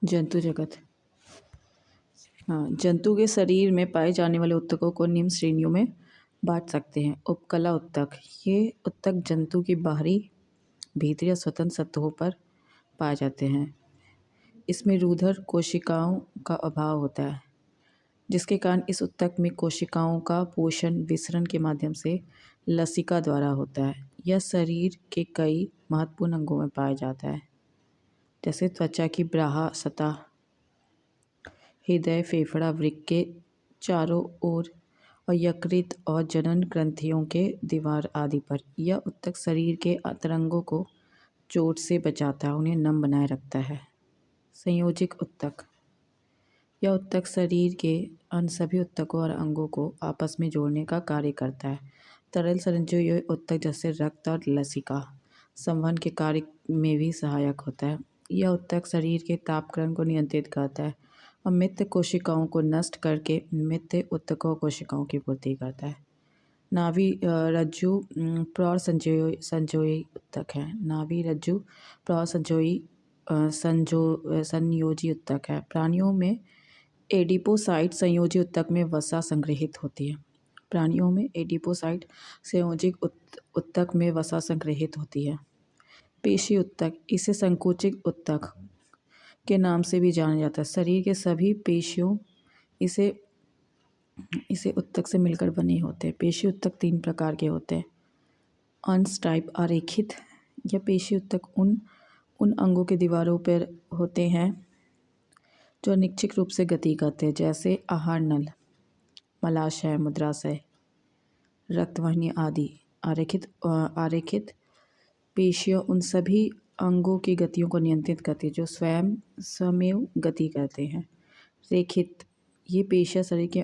जंतु जगत। हाँ, जंतु के शरीर में पाए जाने वाले ऊतकों को निम्न श्रेणियों में बांट सकते हैं। उपकला ऊतक, ये ऊतक जंतु की बाहरी, भीतरी या स्वतंत्र सतहों पर पाए जाते हैं। इसमें रुधिर कोशिकाओं का अभाव होता है, जिसके कारण इस ऊतक में कोशिकाओं का पोषण विसरण के माध्यम से लसिका द्वारा होता है। यह शरीर के कई महत्वपूर्ण अंगों में पाया जाता है, जैसे त्वचा की बाह्य सतह, हृदय, फेफड़ा, वृक्क के चारों ओर और यकृत और जनन ग्रंथियों के दीवार आदि पर। यह ऊतक शरीर के अंतरंगों को चोट से बचाता है, उन्हें नम बनाए रखता है। संयोजिक ऊतक, यह ऊतक शरीर के अन्य सभी ऊतकों और अंगों को आपस में जोड़ने का कार्य करता है। तरल संयोजी ऊतक जैसे रक्त और लसिका संवहन के कार्य में भी सहायक होता है। यह ऊतक शरीर के तापक्रम को नियंत्रित करता है और मृत कोशिकाओं को नष्ट करके मृत ऊतकों कोशिकाओं की पूर्ति करता है। नाभि रज्जु प्रौढ़ संयोजी ऊतक है। नाभि रज्जु प्रौढ़ संयोजी ऊतक है। प्राणियों में एडिपोसाइट संयोजी ऊतक में वसा संग्रहित होती है। प्राणियों में एडिपोसाइट संयोजी ऊतक में वसा संग्रहित होती है। पेशी ऊतक, इसे संकुचित ऊतक के नाम से भी जाना जाता है। शरीर के सभी पेशियों इसे ऊतक से मिलकर बने होते हैं। पेशी ऊतक 3 प्रकार के होते हैं। अंश टाइप आरेखित, यह पेशी ऊतक उन अंगों के दीवारों पर होते हैं जो निश्चित रूप से गति करते हैं, जैसे आहार नल, मलाशय, मूत्राशय, रक्तवाहिनी आदि। आरेखित पेशियाँ उन सभी अंगों की गतियों को नियंत्रित करती है जो स्वयं गति करते हैं। रेखित, ये पेशियाँ शरीर के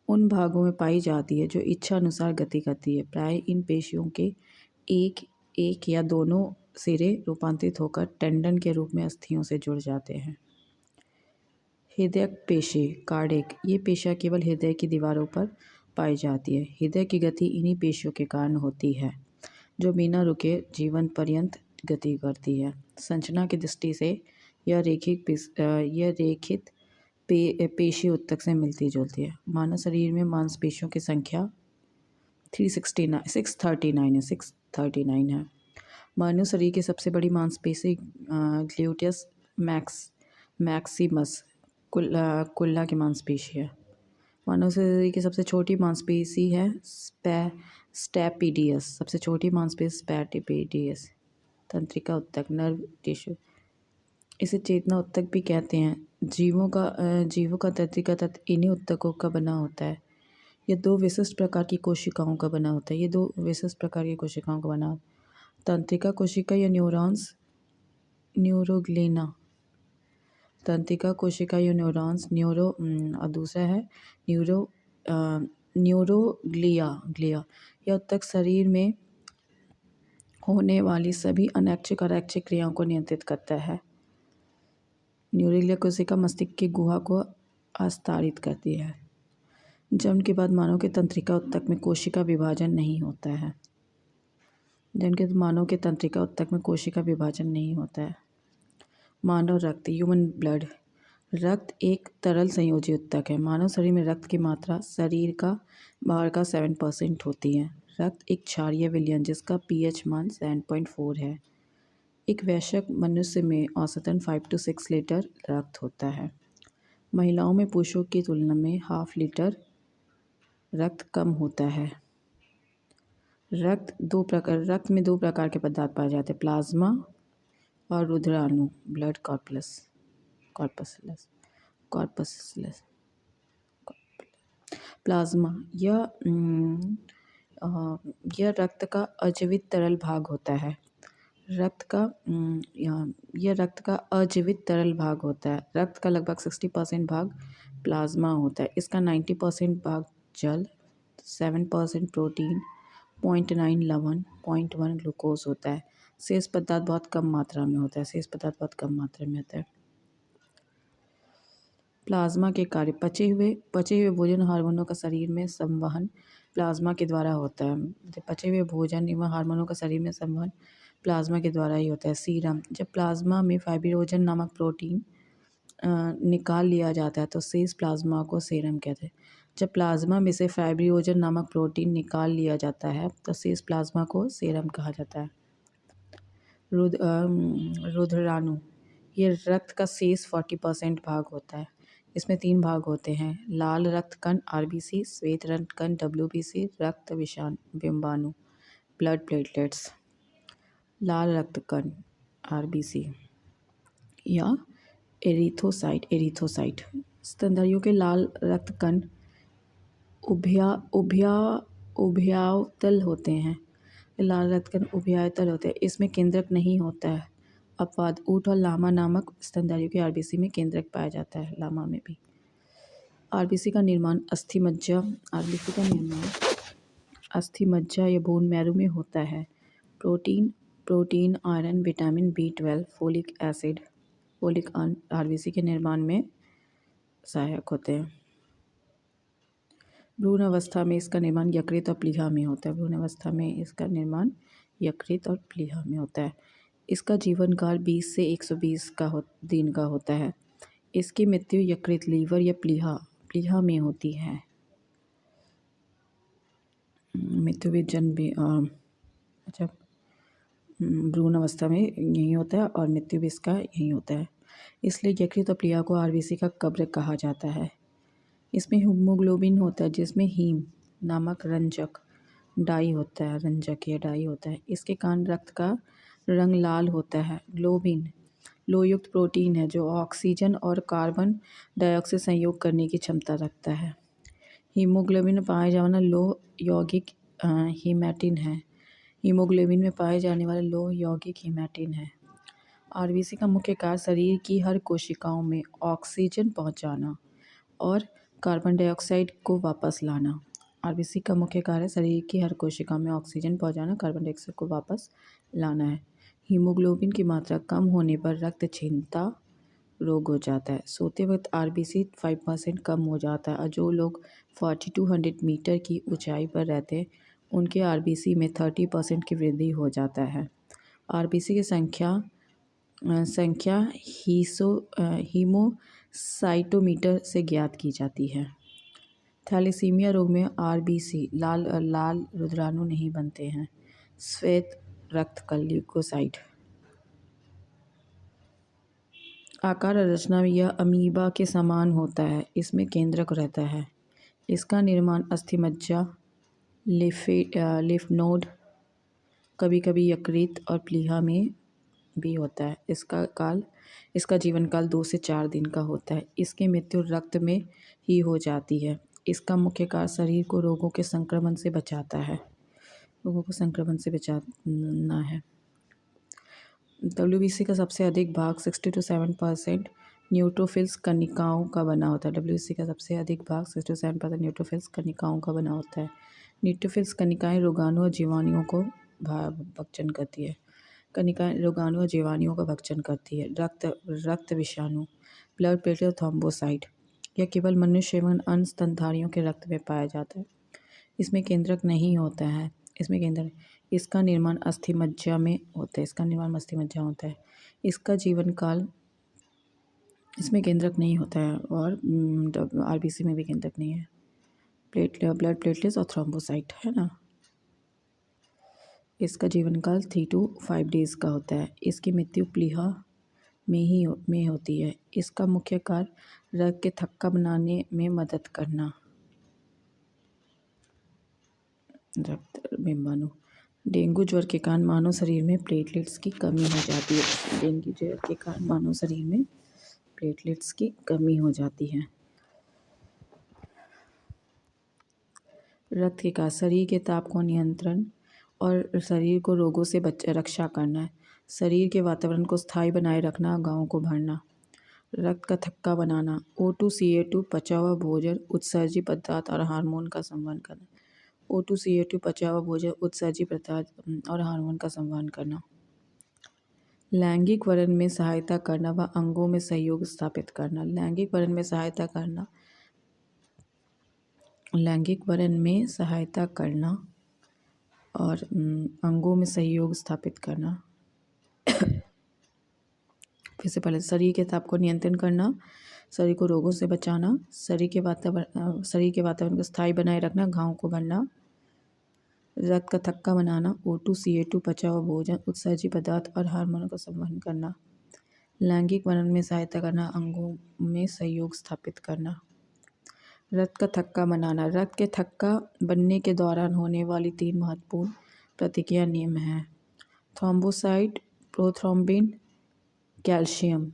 उन भागों में पाई जाती है जो इच्छा अनुसार गति करती है। प्राय इन पेशियों के एक या दोनों सिरे रूपांतरित होकर टेंडन के रूप में अस्थियों से जुड़ जाते हैं। हृदयक पेशी, कार्डियक, ये पेशियाँ केवल हृदय की दीवारों पर पाई जाती है। हृदय की गति इन्हीं पेशियों के कारण होती है जो बिना रुके जीवन पर्यंत गति करती है। संरचना की दृष्टि से यह रेखित पेशी ऊतक से मिलती जुलती है। मानव शरीर में मांसपेशियों की संख्या 639 है। मानव शरीर की सबसे बड़ी मांसपेशी ग्लूटियस मैक्सिमस कुल्ला की मांसपेशी है। मानव शरीर की सबसे छोटी मांसपेशी है स्टैपिडियस। सबसे छोटी मांसपेशी स्टैपिडियस। तंत्रिका ऊतक, नर्व टिश्यू, इसे चेतना ऊतक भी कहते हैं। जीवों का तंत्रिका तंत्र इन्हीं ऊतकों का बना होता है। ये 2 विशिष्ट प्रकार की कोशिकाओं का बना होता है। तंत्रिका कोशिका या न्यूरॉन्स, न्यूरोग्लिया। तंत्रिका कोशिका या न्यूरॉन्स और दूसरा है न्यूरोग्लिया। यह ऊतक शरीर में होने वाली सभी अनैच्छिक और ऐच्छिक क्रियाओं को नियंत्रित करता है। न्यूरोग्लिया कोशिका मस्तिष्क की गुहा को आस्तारित करती है। जन्म के बाद मानव के तंत्रिका ऊतक में कोशिका विभाजन नहीं होता है। मानव रक्त, ह्यूमन ब्लड। रक्त एक तरल संयोजी ऊतक है। मानव शरीर में रक्त की मात्रा शरीर का बाहर का 7% होती है। रक्त एक क्षारीय विलयन जिसका pH मान 7.4 है। एक वयस्क मनुष्य में औसतन 5 से 6 लीटर रक्त होता है। महिलाओं में पुरुषों की तुलना में ½ लीटर रक्त कम होता है। रक्त में 2 प्रकार के पदार्थ पाए जाते हैं, प्लाज्मा और रुधिराणु, ब्लड कॉर्पस्कुलस। प्लाज्मा, यह रक्त का अजीवित तरल भाग होता है। रक्त का लगभग 60% भाग प्लाज्मा होता है। इसका 90% भाग जल, 7% प्रोटीन, 0.9 लवण, 0.1 ग्लूकोज होता है। शेष पदार्थ बहुत कम मात्रा में होता है। प्लाज्मा के कार्य, पचे हुए भोजन हार्मोनों का शरीर में संवहन प्लाज्मा के द्वारा होता है। पचे हुए भोजन एवं हार्मोनों का शरीर में संवहन प्लाज्मा के द्वारा ही होता है। सीरम, जब प्लाज्मा में फाइब्रिनोजन नामक प्रोटीन निकाल लिया जाता है तो शेष प्लाज्मा को सीरम कहते हैं। जब प्लाज्मा में से फाइब्रिनोजन नामक प्रोटीन निकाल लिया जाता है तो शेष प्लाज्मा को सीरम कहा जाता है। रुधिराणु, ये रक्त का शेष 40% भाग होता है। इसमें 3 भाग होते हैं: लाल रक्त कण आरबीसी, श्वेत रक्त कण डब्ल्यूबीसी, रक्त बिंबाणु ब्लड प्लेटलेट्स। लाल रक्त कण आरबीसी या एरिथ्रोसाइट स्तनधारियों के लाल रक्त कण उभयतल होते हैं। लाल रक्त कण उभयतल होते हैं, इसमें केंद्रक नहीं होता है। अपवाद ऊंट और लामा नामक स्तनधारियों के आरबीसी में केंद्रक पाया जाता है, लामा में भी। आरबीसी का निर्माण अस्थि मज्जा या बोन मैरो में होता है। Protein, iron, vitamin B12, folic RBC के निर्माण में सहायक होते हैं। भ्रूण अवस्था में इसका निर्माण यकृत और प्लीहा में होता है। इसका जीवन काल 20 से 120 दिन का होता है। इसकी मृत्यु यकृत, लीवर या प्लीहा में होती है। मृत्यु भी भ्रूण अवस्था में यही होता है और मृत्यु भी इसका यही होता है। इसलिए यकृत और प्लीहा को आरबीसी का कब्र कहा जाता है। इसमें हीमोग्लोबिन होता है, जिसमें हीम नामक डाई होता है। इसके कारण रक्त का रंग लाल होता है। ग्लोबिन लोहयुक्त प्रोटीन है जो ऑक्सीजन और कार्बन डाइऑक्साइड संयोग करने की क्षमता रखता है। हीमोग्लोबिन में पाए जाने वाला लोह यौगिक हीमैटिन है। आरबीसी का मुख्य कार्य शरीर की हर कोशिकाओं में ऑक्सीजन पहुंचाना और कार्बन डाइऑक्साइड को वापस लाना। आरबीसी का मुख्य कार्य शरीर की हर कोशिका में ऑक्सीजन पहुंचाना, कार्बन डाइऑक्साइड को वापस लाना है। हीमोग्लोबिन की मात्रा कम होने पर रक्तहीनता रोग हो जाता है। सोते वक्त आरबीसी 5% कम हो जाता है और जो लोग 4200 मीटर की ऊंचाई पर रहते हैं उनके आरबीसी में 30% की वृद्धि हो जाता है। आरबीसी की संख्या हीमोसाइटोमीटर से ज्ञात की जाती है। थैलेसीमिया रोग में आरबीसी लाल रुधिराणु नहीं बनते हैं। श्वेत रक्त कण ल्यूकोसाइट आकार और रचना में यह अमीबा के समान होता है। इसमें केंद्रक रहता है। इसका निर्माण अस्थिमज्जा, लिम्फ नोड, कभी कभी यकृत और प्लीहा में भी होता है। इसका जीवन काल 2 से 4 दिन का होता है। इसकी मृत्यु रक्त में ही हो जाती है। इसका मुख्य कार्य शरीर को रोगों के संक्रमण से बचाना है। डब्ल्यूबीसी का सबसे अधिक भाग 60 to 7% न्यूट्रोफिल्स कणिकाओं का बना होता है। डब्ल्यूबीसी का सबसे अधिक भाग 60 to 7% न्यूट्रोफिल्स कणिकाओं का बना होता है। न्यूट्रोफिल्स कणिकाएं रोगाणु और जीवाणुओं का भक्षण करती है। रक्त विषाणु, ब्लड प्लेटलेट, थ्रोम्बोसाइट यह केवल मनुष्य एवं अन्य स्तनधारियों के रक्त में पाया जाता है। इसमें केंद्रक नहीं होता है। इसका निर्माण अस्थिमज्जा में होता है। इसका जीवन काल, इसमें केंद्रक नहीं होता है और आरबीसी में भी केंद्रक नहीं है। ब्लड प्लेटलेट्स और थ्रोम्बोसाइट है ना। इसका जीवन काल 3 to 5 days का होता है। इसकी मृत्यु प्लीहा में होती है। इसका मुख्य कार्य रक्त के थक्का बनाने में मदद करना। रक्त बिंबाणु, डेंगू ज्वर के कारण मानव शरीर में प्लेटलेट्स की कमी हो जाती है। रक्त के कार्य शरीर के ताप को नियंत्रण और शरीर को रोगों से रक्षा करना है। शरीर के वातावरण को स्थायी बनाए रखना, गांवों को भरना। रक्त का थक्का बनाना, O2 CA2 पचा हुआ भोजन, उत्सर्जित पदार्थ और हार्मोन का संवहन करना। O2 CA2 पचा हुआ भोजन, उत्सर्जित पदार्थ और हार्मोन का संवहन करना। लैंगिक वर्ण में सहायता करना व अंगों में सहयोग स्थापित करना। लैंगिक वर्ण में सहायता करना और अंगों में सहयोग स्थापित करना। फिर से पहले, शरीर के ताप को नियंत्रण करना, शरीर को रोगों से बचाना, शरीर के वातावरण को स्थायी बनाए रखना, घावों को भरना, रक्त का थक्का बनाना, O2 CA2 पचा हुआ भोजन, उत्सर्जी पदार्थ और हार्मोनों का संवहन करना, लैंगिक वर्णन में सहायता करना, अंगों में सहयोग स्थापित करना। रक्त का थक्का बनाना, रक्त के थक्का बनने के दौरान होने वाली 3 महत्वपूर्ण प्रतिक्रिया नियम हैं: थ्रोम्बोसाइट, प्रोथ्रोम्बिन, कैल्शियम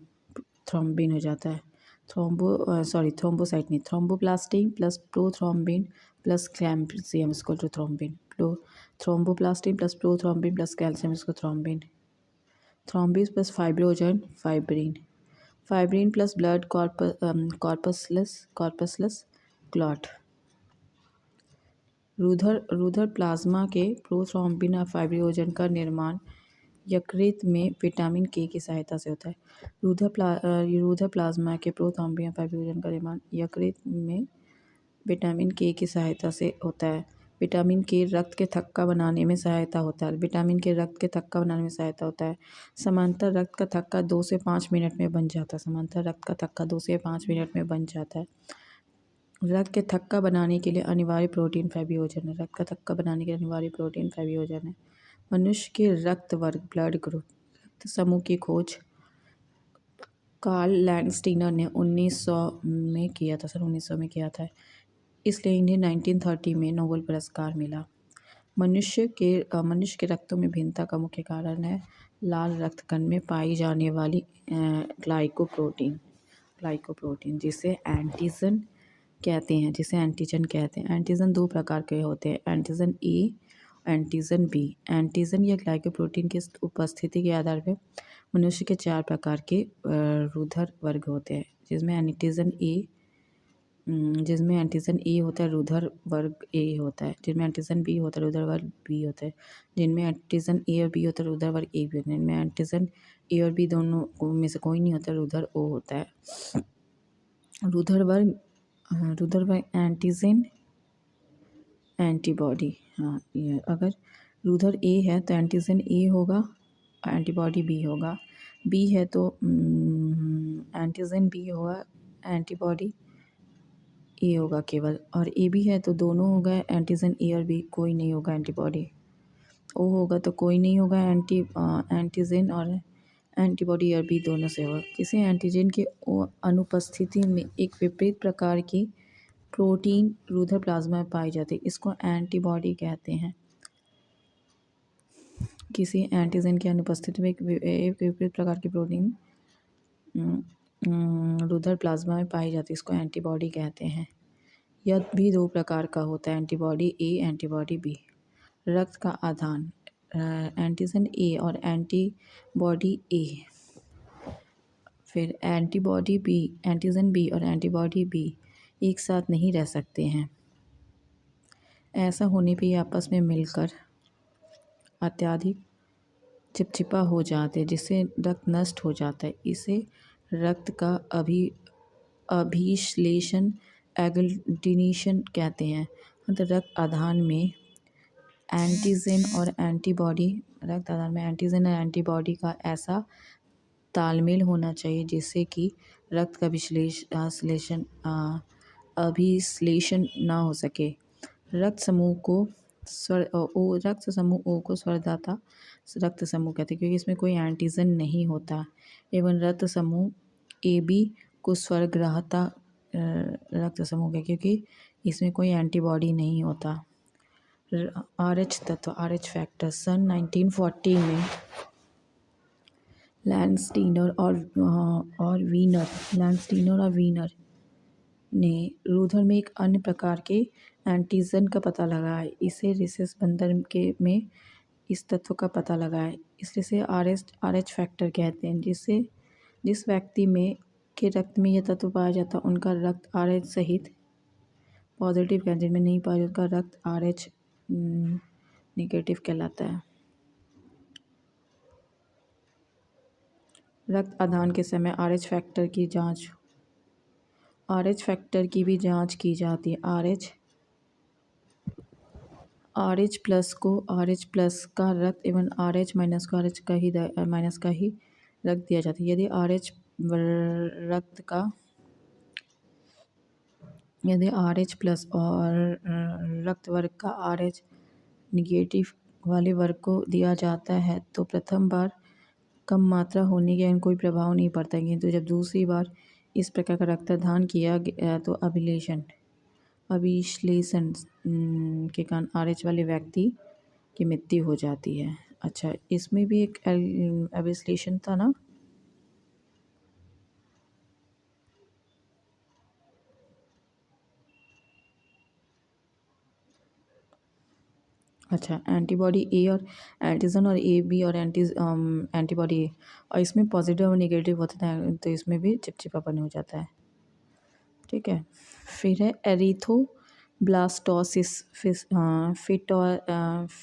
थ्रोम्बिन हो जाता है, थ्रोम्बोसाइट नहीं, thromboplastin plus prothrombin plus calcium इसको to thrombin, thromboplastin plus prothrombin plus calcium इसको thrombin, thrombin plus fibrinogen fibrin, fibrin plus blood corpuscles clot. रुधिर प्लाज्मा के प्रोथ्रोम्बिन और फाइब्रिनोजन का निर्माण यकृत में विटामिन के की सहायता से होता है। रुधिर प्लाज्मा के प्रोथ्रोम्बिन और फाइब्रिनोजन का निर्माण यकृत में विटामिन के की सहायता से होता है। विटामिन के रक्त के थक्का बनाने में सहायता होता है। समांतर रक्त का थक्का 2 से 5 मिनट में बन जाता है। रक्त के थक्का बनाने के लिए अनिवार्य प्रोटीन फैबियोजन है। मनुष्य के रक्त वर्ग ब्लड ग्रुप रक्त समूह की खोज कार्ल लैंडस्टीनर ने 1900 में किया था, इसलिए इन्हें 1930 में नोबेल पुरस्कार मिला। मनुष्य के रक्तों में भिन्नता का मुख्य कारण है लाल रक्त कण में पाई जाने वाली ग्लाइकोप्रोटीन, जिसे एंटीजन कहते हैं। एंटीजन 2 प्रकार के होते हैं, antigen A, antigen B. Antigen या ग्लाइकोप्रोटीन की उपस्थिति के आधार पर मनुष्य के 4 प्रकार के रुधिर वर्ग होते हैं, जिसमें एंटीजन ए होता है, रुधिर वर्ग ए होता है। जिनमें एंटीजन बी होता है, रुधिर वर्ग बी होता है। जिनमें एंटीजन ए और बी होता है, रुधिर वर्ग ए भी होता है। जिनमें एंटीजन ए और बी दोनों में से कोई नहीं होता, रुधिर ओ होता है। रुधिर वर्ग एंटीजन एंटीबॉडी, ये अगर रुधिर ए है तो एंटीजन ए होगा, एंटीबॉडी बी होगा। बी है तो एंटीजन बी होगा, एंटीबॉडी ए होगा केवल। और ए बी है तो दोनों होगा, एंटीजन ए और बी, कोई नहीं होगा एंटीबॉडी। ओ होगा तो कोई नहीं होगा, एंटीजन और एंटीबॉडी ए और बी दोनों से होगा। किसी एंटीजन की अनुपस्थिति में एक विपरीत प्रकार की प्रोटीन रुधिर प्लाज्मा में पाई जाती है, इसको एंटीबॉडी कहते हैं। किसी एंटीजन की अनुपस्थिति में एक विपरीत प्रकार की प्रोटीन रुधिर प्लाज्मा में पाई जाती है, इसको एंटीबॉडी कहते हैं। यह भी 2 प्रकार का होता है, एंटीबॉडी ए, एंटीबॉडी बी। रक्त का आदान, एंटीजन ए और एंटीबॉडी ए, फिर एंटीजन बी और एंटीबॉडी बी एक साथ नहीं रह सकते हैं। ऐसा होने पे ये आपस में मिलकर अत्यधिक चिपचिपा हो जाते हैं, जिससे रक्त नष्ट हो जाता है। इसे रक्त का अभिश्लेषण एग्लूटिनेशन कहते हैं। रक्त आधान में एंटीजन और एंटीबॉडी का ऐसा तालमेल होना चाहिए जिससे कि रक्त का अभिश्लेषण ना हो सके। रक्त समूह ओ को स्वरदाता रक्त समूह कहते हैं, क्योंकि इसमें कोई एंटीजन नहीं होता। एवं रक्त समूह ए बी को स्वरग्राहता रक्त समूह कहते हैं, क्योंकि इसमें कोई एंटीबॉडी नहीं होता। RH तत्व, RH फैक्टर, सन 1940 में लैंडस्टीनर और वीनर ने रुधिर में एक अन्य प्रकार के एंटीजन का पता लगाया। इसे रिसेस बंदर में इस तत्व का पता लगाया, इसलिए इसे RH फैक्टर कहते हैं। जिस व्यक्ति में के रक्त में यह तत्व पाया जाता है, उनका रक्त RH सहित पॉजिटिव कहते हैं। जिनमें नहीं पाया जाता, उनका रक्त RH नेगेटिव कहलाता है। रक्त आदान के समय RH फैक्टर की भी जांच की जाती है। RH प्लस को RH प्लस का रक्त एवं RH माइनस को RH का ही माइनस का ही रक्त दिया जाता है। यदि RH रक्त का यदि RH प्लस और रक्त वर्ग का RH निगेटिव वाले वर्ग को दिया जाता है तो प्रथम बार कम मात्रा होने के कोई प्रभाव नहीं पड़ता है, किंतु जब दूसरी बार इस प्रकार का रक्तदान किया गया तो अभिश्लेषण के कारण RH वाले व्यक्ति की मृत्यु हो जाती है। अच्छा, इसमें भी एक अभिश्लेषण था ना। अच्छा, एंटीबॉडी ए और एंटीजन और ए बी और एंटीबॉडी ए, और इसमें पॉजिटिव और नेगेटिव होता है तो इसमें भी चिपचिपापन हो जाता है। ठीक है, फिर है एरिथोब्लास्टोसिस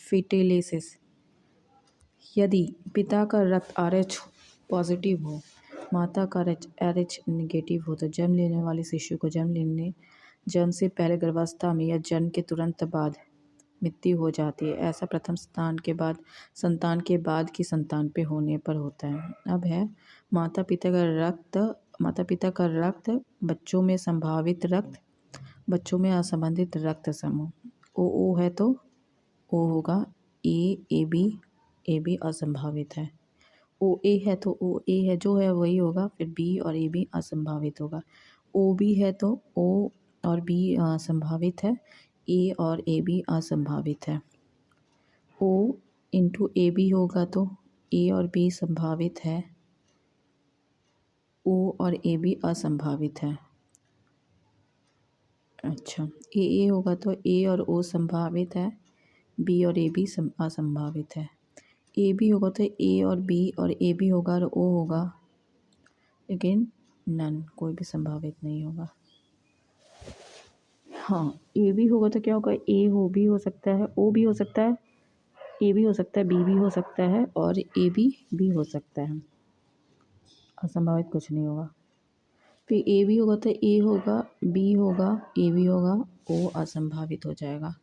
फिटेलिसिस। यदि पिता का रक्त RH पॉजिटिव हो, माता का RH नेगेटिव हो तो जन्म लेने वाले शिशु को जन्म से पहले गर्भावस्था में या जन्म के तुरंत बाद मृत्यु हो जाती है। ऐसा प्रथम संतान के बाद की संतान पे होने पर होता है। अब है माता पिता का रक्त, बच्चों में असंबंधित रक्त समूह। ओ है तो ओ होगा ए बी असंभावित है। ओ ए है तो ओ ए है जो है वही होगा, फिर बी और ए बी असंभावित होगा। ओ बी है तो ओ और बी संभावित है, ए और ए बी असंभावित है। ओ इंटू ए बी होगा तो ए और बी संभावित है, ओ और ए बी असंभावित है। अच्छा, ए होगा तो ए और ओ संभावित है, बी और ए बी असंभावित है। ए बी होगा तो ए और बी और ए बी होगा और ओ होगा, लेकिन नन, कोई भी संभावित नहीं होगा। हाँ, ए बी होगा तो क्या होगा, भी हो सकता है, ओ भी हो सकता है, ए भी हो सकता है, बी भी हो सकता है और ए भी हो सकता है। असंभावित कुछ नहीं होगा। फिर ए बी होगा तो ए होगा, बी होगा, ए बी होगा, ओ असंभावित हो जाएगा।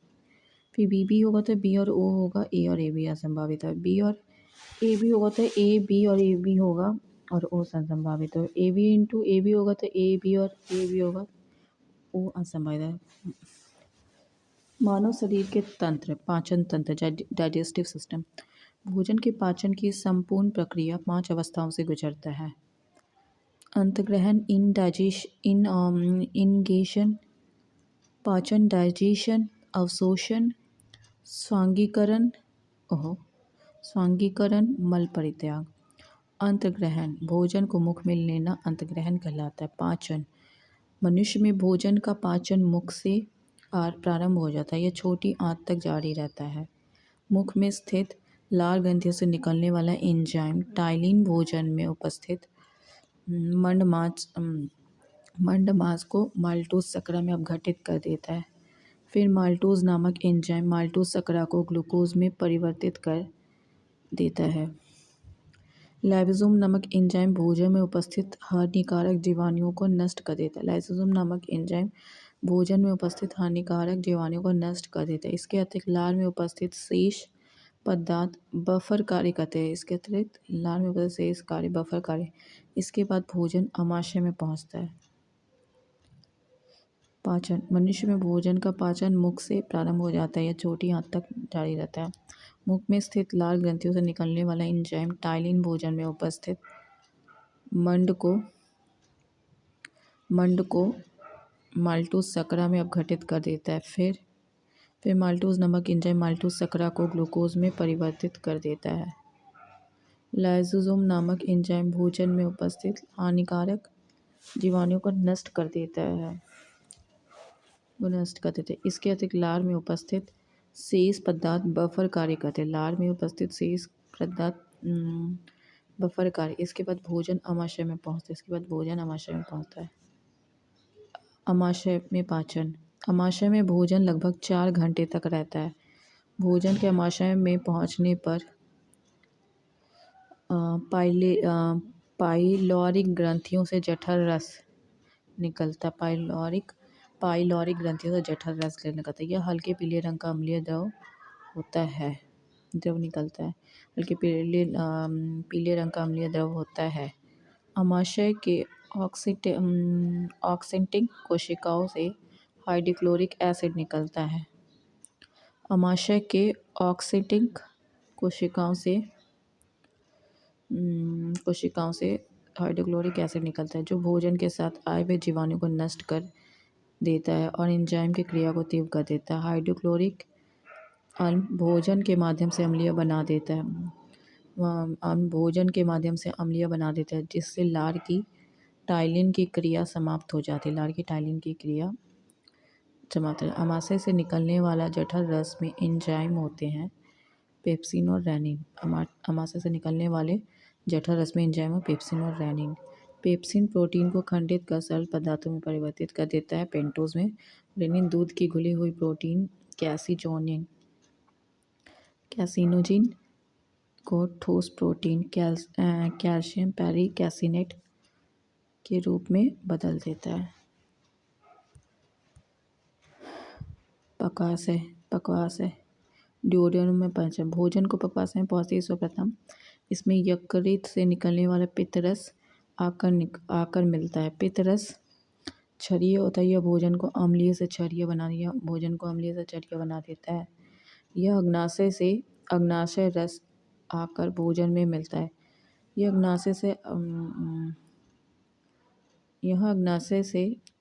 फिर बी होगा तो बी और ओ होगा, ए और ए बी असंभावित है। बी और ए बी होगा तो ए बी और ए बी होगा और ओ असंभावित है। A B into A B होगा तो ए बी और ए बी होगा, ओ असंभावित है। मानव शरीर के तंत्र, पाचन तंत्र, डाइजेस्टिव सिस्टम, भोजन के पाचन की संपूर्ण प्रक्रिया 5 अवस्थाओं से गुजरता है। अंतग्रहण, इनगेशन, पाचन, डाइजेशन, अवशोषण, स्वांगीकरण, मल परित्याग। अंतग्रहण, भोजन को मुख में लेना अंतग्रहण कहलाता है। पाचन, मनुष्य में भोजन का पाचन मुख से प्रारंभ हो जाता है, यह छोटी आंत तक जारी रहता है। मुख में स्थित लार ग्रंथियों से निकलने वाला एंजाइम टाइलिन भोजन में उपस्थित मंड मांस को माल्टोज शर्करा में अपघटित कर देता है। फिर माल्टोज नामक एंजाइम माल्टोज शर्करा को ग्लूकोज में परिवर्तित कर देता है। लाइसोसोम नामक एंजाइम भोजन में उपस्थित हानिकारक जीवाणुओं को नष्ट कर देता है। लाइसोसोम नामक एंजाइम भोजन में उपस्थित हानिकारक जीवाणुओं को नष्ट कर देता है। इसके अतिरिक्त लार में उपस्थित शेष पदार्थ बफर कार्य करते हैं। इसके बाद भोजन आमाशय में पहुंचता है। पाचन, मनुष्य में भोजन का पाचन मुख से प्रारंभ हो जाता है, यह छोटी आंत तक जारी रहता है। मुख में स्थित लार ग्रंथियों से निकलने वाला एंजाइम टाइलिन भोजन में उपस्थित मंड को माल्टोज शर्करा में अपघटित कर देता है। फिर माल्टोज नामक एंजाइम माल्टोज शर्करा को ग्लूकोज में परिवर्तित कर देता है। लाइसोसोम नामक एंजाइम भोजन में उपस्थित हानिकारक जीवाणुओं को नष्ट कर देता है। इसके अतिरिक्त लार में उपस्थित शेष पदार्थ बफर कार्य करते हैं। लार में उपस्थित शेष पदार्थ बफर कार्य। इसके बाद भोजन आमाशय में पहुंचता है। आमाशय में पाचन, आमाशय में भोजन लगभग 4 घंटे तक रहता है। भोजन के आमाशय में पहुंचने पर पाइलोरिक ग्रंथियों से जठर रस निकलता। पाइलोरिक ग्रंथियों से जठर रस निकलता है। यह हल्के पीले रंग का अम्लीय द्रव होता है, द्रव निकलता है, बल्कि पीले रंग का अम्लीय द्रव होता है। अमाशय के ऑक्सीटिंग कोशिकाओं से हाइड्रोक्लोरिक एसिड निकलता है। अमाशय के ऑक्सीटिंग कोशिकाओं से हाइड्रोक्लोरिक एसिड निकलता है, जो भोजन के साथ आए हुए जीवाणु को नष्ट कर देता है और एंजाइम की क्रिया को तीव्र कर देता है। हाइड्रोक्लोरिक अम्ल भोजन के माध्यम से अम्लीय बना देता है। जिससे लार की टाइलिन की क्रिया समाप्त हो जाती है। अमाशय से निकलने वाला जठर रस में एंजाइम होते हैं पेप्सिन और रेनिन। अमाशय से निकलने वाले जठर रस में एंजाइम है पेप्सिन और रेनिन। पेप्सिन प्रोटीन को खंडित कर सरल पदार्थों में परिवर्तित कर देता है पेंटोज में। रेनिन दूध की घुली हुई प्रोटीन कैसिनोजिन को ठोस प्रोटीन कैल्शियम पेरिकैसिनेट के रूप में बदल देता है। पक्वाशय ड्यूओडेनम में पाचन। भोजन को पक्वाशय में पहुँचते ही सर्वप्रथम इसमें यकृत से निकलने वाला पित्तरस आकर मिलता है। पित्तरस क्षारीय होता है। यह भोजन को अम्लीय से क्षारीय बना देता है। यह अग्नाशय रस आकर भोजन में मिलता है। यह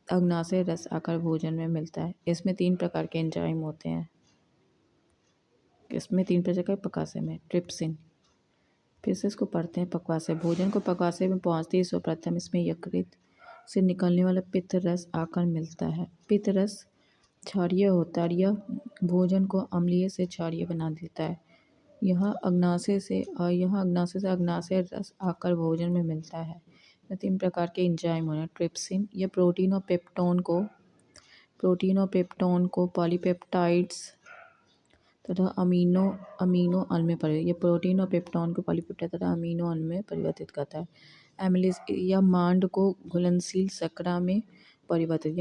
अग्नाशय रस आकर भोजन में मिलता है। इसमें 3 प्रकार के एंजाइम होते हैं। पक्वाशय में ट्रिप्सिन। फिर से इसको पढ़ते हैं। पक्वाशय भोजन को पक्वाशय में पहुँचते ही सर्वप्रथम इसमें यकृत से निकलने वाला पित्त रस आकर मिलता है। पित्त रस क्षारीय होता है। यह भोजन को अम्लीय से क्षारीय बना देता है। यह अग्नाशय से अग्नाशय रस आकर भोजन में मिलता है। 3 प्रकार के एंजाइम होते हैं। ट्रिप्सिन यह प्रोटीन और पेप्टोन को पॉलीपेप्टाइड्स तथा अमीनो अम्ल में परिवर्तित करता है। एमिलेज यह मांड को घुलनशील शर्करा में परिवर्तित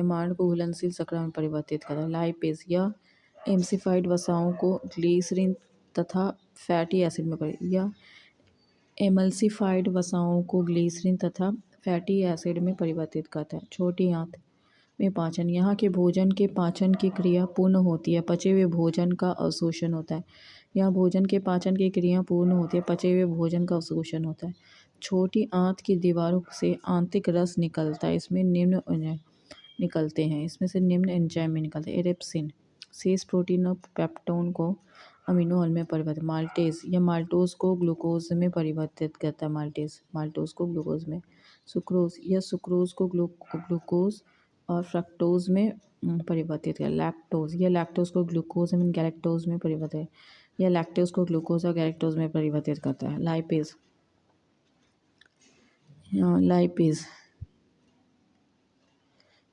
करता है। लाइपेज यह एम्सिफाइड वसाओं को ग्लिसरीन तथा फैटी एसिड में परिवर्तित करता है। छोटी आंत में पाचन यहाँ के भोजन के पाचन की क्रिया पूर्ण होती है। पचे हुए भोजन का अवशोषण होता है। छोटी आंत की दीवारों से आंतरिक रस निकलता है। इसमें से निम्न एंजाइम में निकलते हैं। एरिप्सिन शेष प्रोटीन और पेप्टोन को अमीनो अम्ल में परिवर्तित। माल्टेज यह माल्टोज को ग्लूकोज में परिवर्तित करता है। सुक्रोज यह सुक्रोज को ग्लूकोज और फ्रक्टोज में परिवर्तित करता है। लैक्टोज यह लैक्टोज को ग्लूकोज और गैलेक्टोज में परिवर्तित करता है। लाइपेज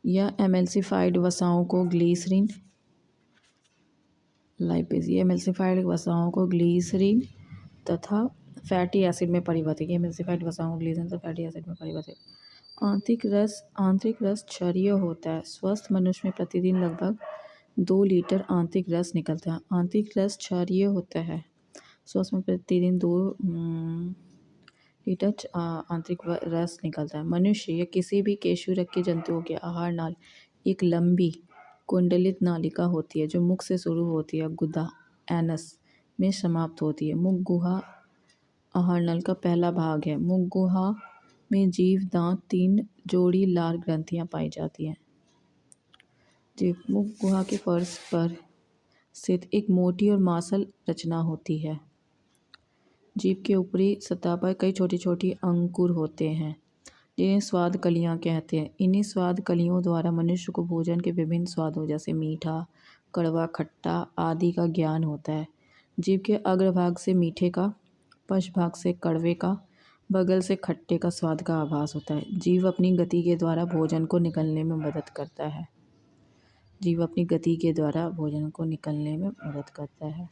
यह एमल्सिफाइड वसाओं को ग्लीसरीन तथा फैटी एसिड में परिवर्तित। आंतरिक रस क्षारीय होता है। स्वस्थ मनुष्य में प्रतिदिन लगभग 2 लीटर आंतरिक रस निकलता है। मनुष्य या किसी भी केशुरक्य जंतुओं के आहार नाल एक लंबी कुंडलित नालिका होती है जो मुख से शुरू होती है गुदा एनस में समाप्त होती है। मुख गुहा आहार नल का पहला भाग है। मुख गुहा में जीव दांत 3 जोड़ी लार ग्रंथियां पाई जाती हैं। मुख गुहा के फर्श पर स्थित एक मोटी और मांसल रचना होती है। जीभ के ऊपरी सतह पर कई छोटी छोटी अंकुर होते हैं जिन्हें स्वाद कलियां कहते हैं। इन्हीं स्वाद कलियों द्वारा मनुष्य को भोजन के विभिन्न स्वादों जैसे मीठा, कड़वा, खट्टा आदि का ज्ञान होता है। जीभ के अग्रभाग से मीठे का, पश्चभाग से कड़वे का, बगल से खट्टे का स्वाद का आभास होता है। जीभ अपनी गति के द्वारा भोजन को निगलने में मदद करता है।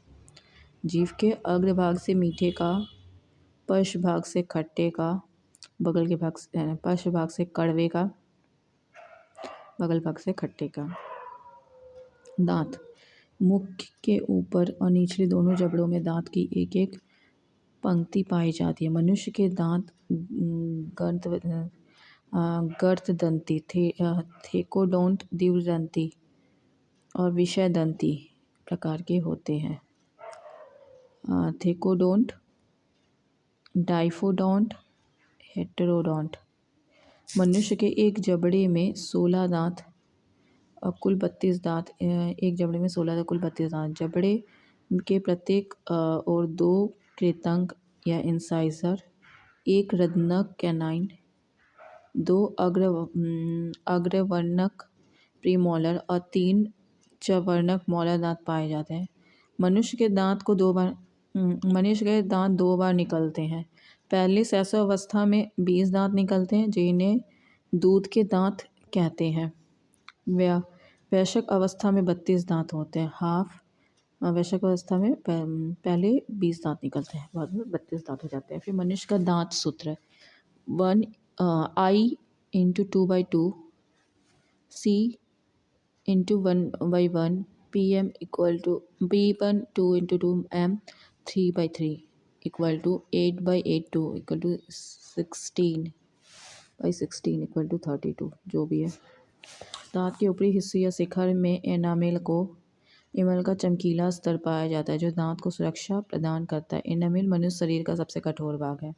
जीभ के अग्रभाग से मीठे का, पश्चभाग से खट्टे का, पश्चभाग से कड़वे का, बगल भाग से खट्टे का। दांत मुख के ऊपर और निचले दोनों जबड़ों में दांत की एक एक पंक्ति पाई जाती है। मनुष्य के दांत गर्तदंती, थेकोडोंट, द्विदंती और विषयदंती प्रकार के होते हैं। थेकोडोंट, डाइफोडोंट, हेटेरोडोंट। मनुष्य के एक जबड़े में 16 दांत और कुल 32 दांत, एक जबड़े में 16 कुल 32 दांत। जबड़े के प्रत्येक और 2 कृंतक या इंसाइजर, 1 रद्नक कैनाइन, 2 अग्रवर्णक प्रीमोलर और 3 चवर्णक मोलर दांत पाए जाते हैं। मनुष्य के दांत 2 बार निकलते हैं। पहले शैशवावस्था में 20 दांत निकलते हैं जिन्हें दूध के दांत कहते हैं। वयस्क अवस्था में 32 दांत होते हैं। वयस्क अवस्था में पहले 20 दांत निकलते हैं, बाद में 32 दांत हो जाते हैं। फिर मनुष्य का दांत सूत्र 1 I × 2/2 C × 1/1 PM = B1 2 × 2 M 3/3 = 8/8 = 16/16 = 32, जो भी है। दांत के ऊपरी हिस्से या शिखर में एनामेल का चमकीला स्तर पाया जाता है जो दांत को सुरक्षा प्रदान करता है। एनामेल मनुष्य शरीर का सबसे कठोर भाग है।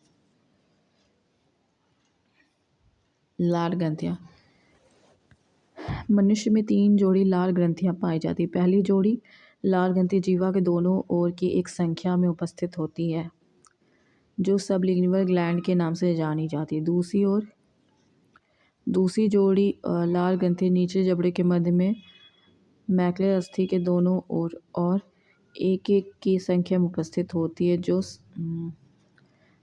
लार ग्रंथियाँ। मनुष्य में 3 जोड़ी लार ग्रंथियाँ पाई जाती है। पहली जोड़ी लार ग्रंथि जीवा के दोनों ओर की एक संख्या में उपस्थित होती है जो सबलिंगुअल ग्लैंड के नाम से जानी जाती है। दूसरी जोड़ी लार ग्रंथि नीचे जबड़े के मध्य में मैकुलर अस्थि के दोनों ओर और एक एक की संख्या में उपस्थित होती है जो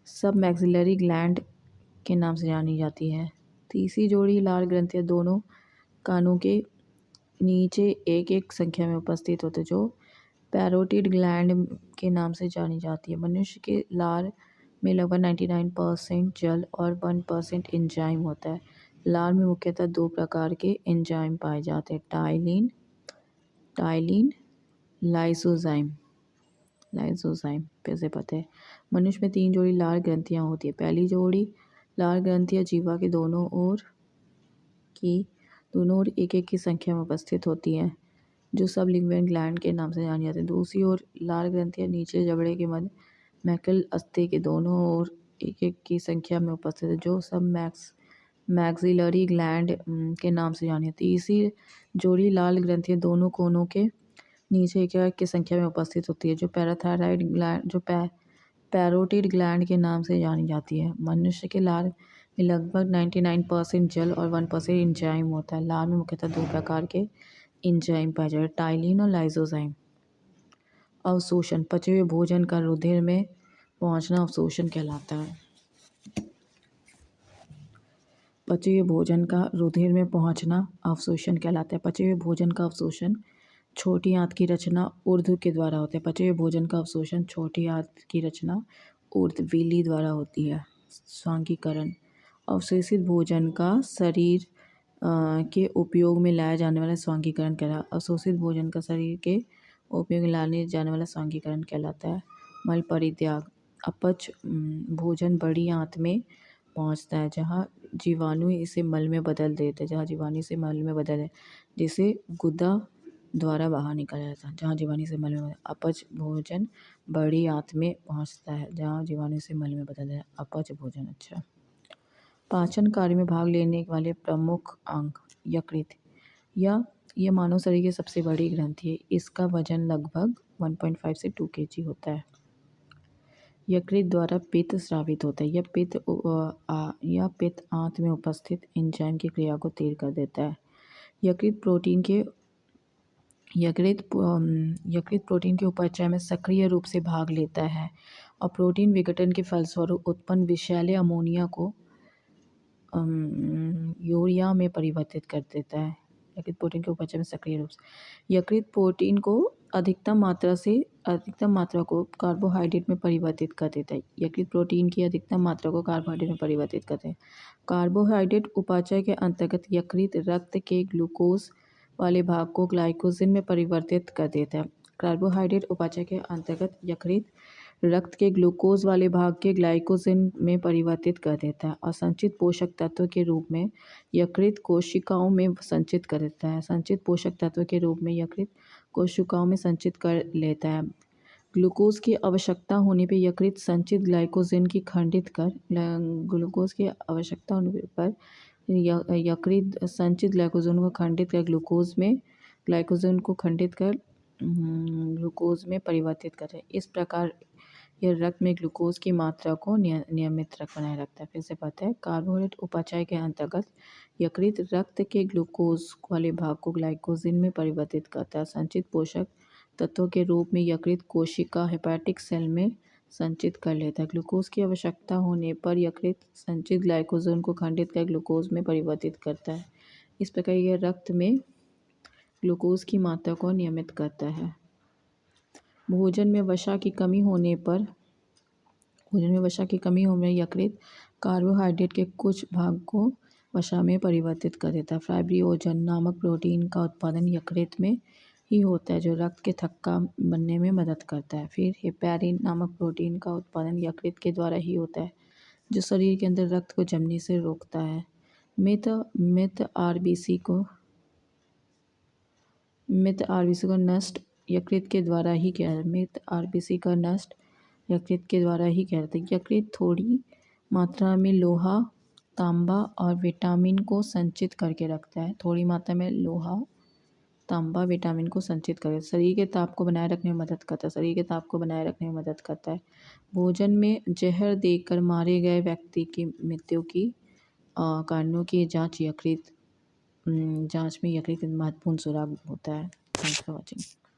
सब मैक्सिलरी ग्लैंड के नाम से जानी जाती है। तीसरी जोड़ी लार ग्रंथियाँ दोनों कानों के नीचे एक एक संख्या में उपस्थित होते जो पैरोटिड ग्लैंड के नाम से जानी जाती है। मनुष्य के लार में लगभग 99% जल और 1% एंजाइम होता है। लार में मुख्यतः 2 प्रकार के एंजाइम पाए जाते हैं, टाइलिन, लाइसोजाइम। कैसे पता है? मनुष्य में 3 जोड़ी लार ग्रंथियाँ होती है। पहली जोड़ी लार ग्रंथियाँ जीवा के दोनों ओर एक एक की संख्या में उपस्थित होती हैं जो सबलिंगुअल ग्लैंड के नाम से जानी जाती है। दूसरी ओर लार ग्रंथियाँ नीचे जबड़े के मध्य मैकुलर अस्थि के दोनों ओर एक एक की संख्या में उपस्थित है जो सब मैक्सिलरी ग्लैंड के नाम से जानी जाती है। तीसरी जोड़ी लाल ग्रंथियाँ दोनों कोनों के नीचे एक एक की संख्या में उपस्थित होती है जो पैराथायरॉइड ग्लैंड पैरोटिड ग्लैंड के नाम से जानी जाती है। मनुष्य के लार में लगभग 99% जल और 1% एंजाइम होता है। लार में मुख्यतः 2 प्रकार के एंजाइम पाए जाते हैं, टाइलिन और लाइसोजाइम। अवशोषण। पचे हुए भोजन का रुधिर में पहुंचना अवशोषण कहलाता है। पचे हुए भोजन का रुधिर में पहुंचना अवशोषण कहलाता है। पचे हुए भोजन का अवशोषण छोटी आंत की रचना ऊर्ध्व के द्वारा होता है। पचे हुए भोजन का अवशोषण छोटी आंत की रचना ऊर्ध्वविली द्वारा होती है। स्वांगीकरण। अवशोषित भोजन का शरीर के उपयोग में लाया जाने वाला स्वांगीकरण कहलाता है। अवशोषित भोजन का शरीर के उपयोग में लाने जाने वाला स्वांगीकरण कहलाता है। मल परित्याग। अपच भोजन बड़ी आंत में पहुंचता है जहां जीवाणु इसे मल में बदल देते हैं, जिसे गुदा द्वारा बाहर निकाला जाता है। जहाँ जीवाणु से मल में अपच भोजन बड़ी आंत में पहुंचता है जहाँ जीवाणु से मल में बदल जाता है। अपच भोजन। अच्छा। पाचन कार्य में भाग लेने वाले प्रमुख अंग। यकृत। यह मानव शरीर की सबसे बड़ी ग्रंथि है। इसका वजन लगभग 1.5 से 2 kg होता है। यकृत द्वारा पित्त स्रावित होता है। यह पित्त आंत में उपस्थित एंजाइम की क्रिया को तेज कर देता है। यकृत प्रोटीन के उपचय में सक्रिय रूप से भाग लेता है और प्रोटीन विघटन के फलस्वरूप उत्पन्न विषैले अमोनिया को यूरिया में परिवर्तित कर देता है। यकृत प्रोटीन के उपचय में सक्रिय रूप से यकृत प्रोटीन को अधिकतम मात्रा को कार्बोहाइड्रेट में परिवर्तित कर देता है। यकृत प्रोटीन की अधिकतम मात्रा को कार्बोहाइड्रेट में परिवर्तित करते हैं। कार्बोहाइड्रेट उपापचय के अंतर्गत यकृत रक्त के ग्लूकोज वाले भाग को ग्लाइकोजन में परिवर्तित कर देता है। कार्बोहाइड्रेट उपापचय के अंतर्गत यकृत रक्त के ग्लूकोज वाले भाग के ग्लाइकोजन में परिवर्तित कर देता है और संचित पोषक तत्व के रूप में यकृत कोशिकाओं में संचित कर देता है। संचित पोषक तत्व के रूप में यकृत कोशिकाओं में संचित कर लेता है। ग्लूकोज की आवश्यकता होने पर यकृत संचित ग्लाइकोजन की खंडित कर ग्लूकोज की आवश्यकता होने पर यकृत संचित ग्लाइकोजन को खंडित कर ग्लाइकोजन को खंडित कर ग्लूकोज में परिवर्तित करे। इस प्रकार यह रक्त में ग्लूकोज की मात्रा को नियमित बनाए रखता है। फिर से पता है, कार्बोहाइड्रेट उपापचय के अंतर्गत यकृत रक्त के ग्लूकोज वाले भाग को ग्लाइकोजन में परिवर्तित करता है। संचित पोषक तत्वों के रूप में यकृत कोशिका हेपेटिक सेल में संचित कर लेता है। ग्लूकोज की आवश्यकता होने पर यकृत संचित ग्लाइकोजन को खंडित कर ग्लूकोज में परिवर्तित करता है। इस प्रकार यह रक्त में ग्लूकोज की मात्रा को नियमित करता है। भोजन में वसा की कमी होने पर यकृत कार्बोहाइड्रेट के कुछ भाग को वसा में परिवर्तित कर देता है। फाइब्रिनोजन नामक प्रोटीन का उत्पादन यकृत में ही होता है जो रक्त के थक्का बनने में मदद करता है। फिर हेपेरिन नामक प्रोटीन का उत्पादन यकृत के द्वारा ही होता है जो शरीर के अंदर रक्त को जमने से रोकता है। मृत आरबीसी को नष्ट यकृत के द्वारा ही किया जाता है। मृत आरबीसी का नष्ट यकृत के द्वारा ही किया जाता है। यकृत थोड़ी मात्रा में लोहा, तांबा और विटामिन को संचित करके रखता है। थोड़ी मात्रा में लोहा, तांबा, विटामिन को संचित करके शरीर के ताप को बनाए रखने में मदद करता है। भोजन में जहर देकर मारे गए व्यक्ति की मृत्यु की कारणों की जांच में यकृत महत्वपूर्ण सुराग होता है। Thanks for watching.